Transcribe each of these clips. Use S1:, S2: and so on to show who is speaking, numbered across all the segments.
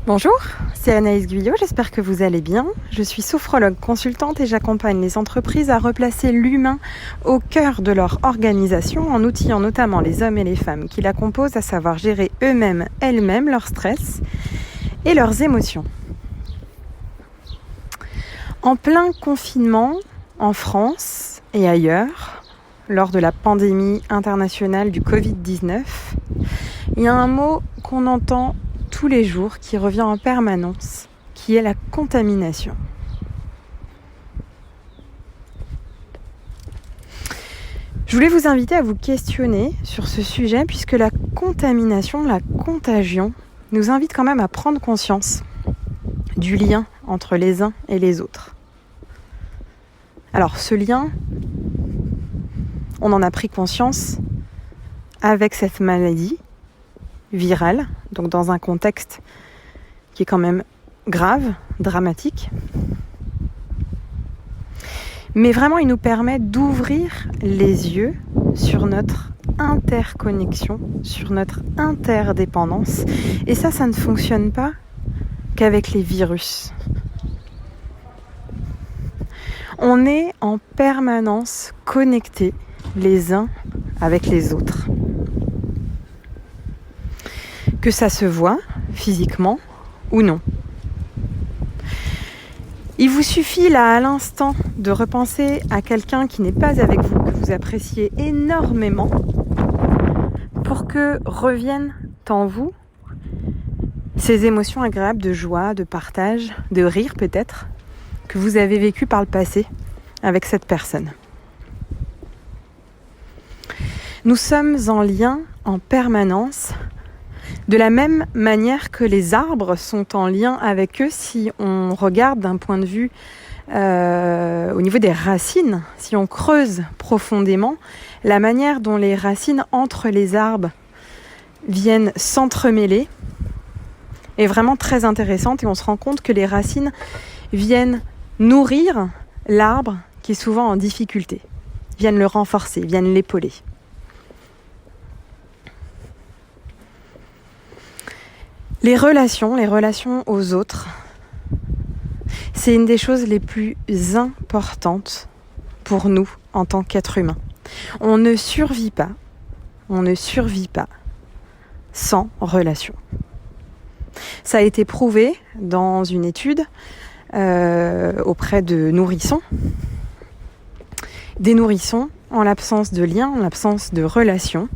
S1: Bonjour, c'est Anaïs Guyot, j'espère que vous allez bien. Je suis sophrologue consultante et j'accompagne les entreprises à replacer l'humain au cœur de leur organisation en outillant notamment les hommes et les femmes qui la composent, à savoir gérer eux-mêmes, elles-mêmes, leur stress et leurs émotions. En plein confinement, en France et ailleurs, lors de la pandémie internationale du Covid-19, il y a un mot qu'on entend tous les jours, qui revient en permanence, qui est la contamination. Je voulais vous inviter à vous questionner sur ce sujet, puisque la contamination, la contagion, nous invite quand même à prendre conscience du lien entre les uns et les autres. Alors ce lien, on en a pris conscience avec cette maladie virale, donc dans un contexte qui est quand même grave, dramatique. Mais vraiment, il nous permet d'ouvrir les yeux sur notre interconnexion, sur notre interdépendance. Et ça ne fonctionne pas qu'avec les virus. On est en permanence connectés les uns avec les autres. Que ça se voit physiquement ou non. Il vous suffit là à l'instant de repenser à quelqu'un qui n'est pas avec vous, que vous appréciez énormément, pour que reviennent en vous ces émotions agréables de joie, de partage, de rire peut-être, que vous avez vécu par le passé avec cette personne. Nous sommes en lien en permanence, de la même manière que les arbres sont en lien avec eux si on regarde d'un point de vue au niveau des racines, si on creuse profondément, la manière dont les racines entre les arbres viennent s'entremêler est vraiment très intéressante et on se rend compte que les racines viennent nourrir l'arbre qui est souvent en difficulté, viennent le renforcer, viennent l'épauler. Les relations aux autres, c'est une des choses les plus importantes pour nous en tant qu'être humain. On ne survit pas sans relation. Ça a été prouvé dans une étude auprès de nourrissons. Des nourrissons, en l'absence de lien, en l'absence de relation,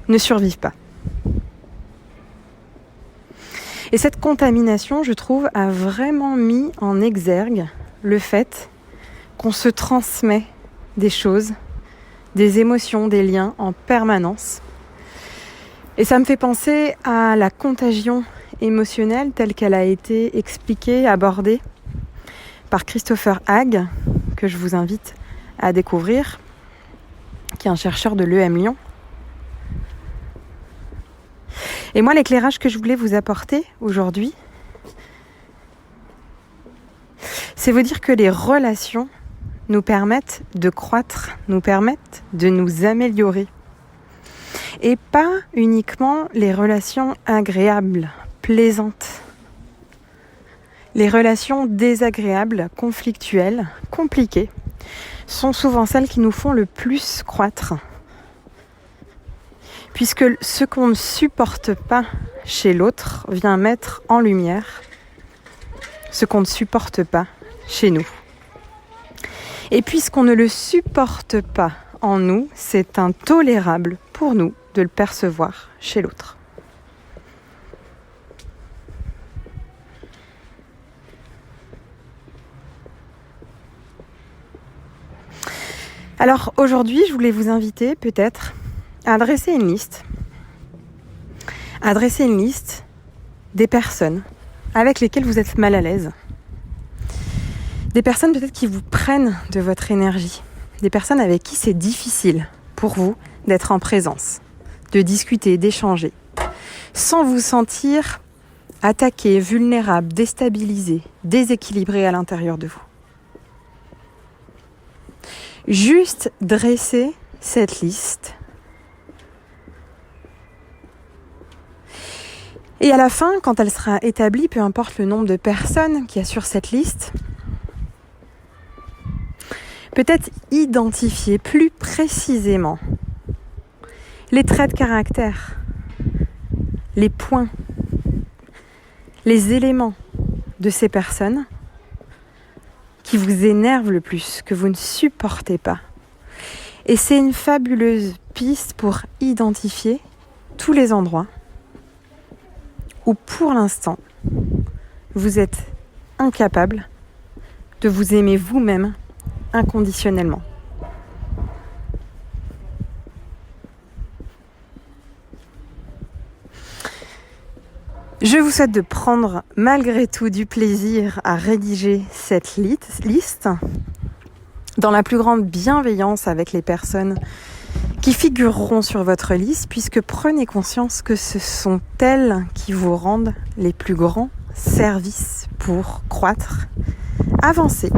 S1: ne survivent pas. Et cette contamination, je trouve, a vraiment mis en exergue le fait qu'on se transmet des choses, des émotions, des liens en permanence. Et ça me fait penser à la contagion émotionnelle telle qu'elle a été expliquée, abordée par Christopher Haag, que je vous invite à découvrir, qui est un chercheur de l'EM Lyon. Et moi, l'éclairage que je voulais vous apporter aujourd'hui, c'est vous dire que les relations nous permettent de croître, nous permettent de nous améliorer. Et pas uniquement les relations agréables, plaisantes. Les relations désagréables, conflictuelles, compliquées, sont souvent celles qui nous font le plus croître. Puisque ce qu'on ne supporte pas chez l'autre vient mettre en lumière ce qu'on ne supporte pas chez nous. Et puisqu'on ne le supporte pas en nous, c'est intolérable pour nous de le percevoir chez l'autre. Alors aujourd'hui, je voulais vous inviter peut-être à dresser une liste des personnes avec lesquelles vous êtes mal à l'aise. Des personnes peut-être qui vous prennent de votre énergie. Des personnes avec qui c'est difficile pour vous d'être en présence, de discuter, d'échanger, sans vous sentir attaqué, vulnérable, déstabilisé, déséquilibré à l'intérieur de vous. Juste dresser cette liste Et à la fin, quand elle sera établie, peu importe le nombre de personnes qu'il y a sur cette liste, peut-être identifier plus précisément les traits de caractère, les points, les éléments de ces personnes qui vous énervent le plus, que vous ne supportez pas. Et c'est une fabuleuse piste pour identifier tous les endroits où pour l'instant vous êtes incapable de vous aimer vous-même inconditionnellement. Je vous souhaite de prendre malgré tout du plaisir à rédiger cette liste dans la plus grande bienveillance avec les personnes qui figureront sur votre liste, puisque prenez conscience que ce sont elles qui vous rendent les plus grands services pour croître, avancer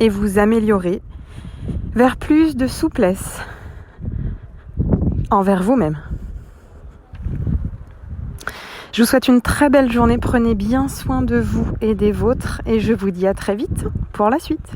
S1: et vous améliorer vers plus de souplesse envers vous-même. Je vous souhaite une très belle journée, prenez bien soin de vous et des vôtres et je vous dis à très vite pour la suite.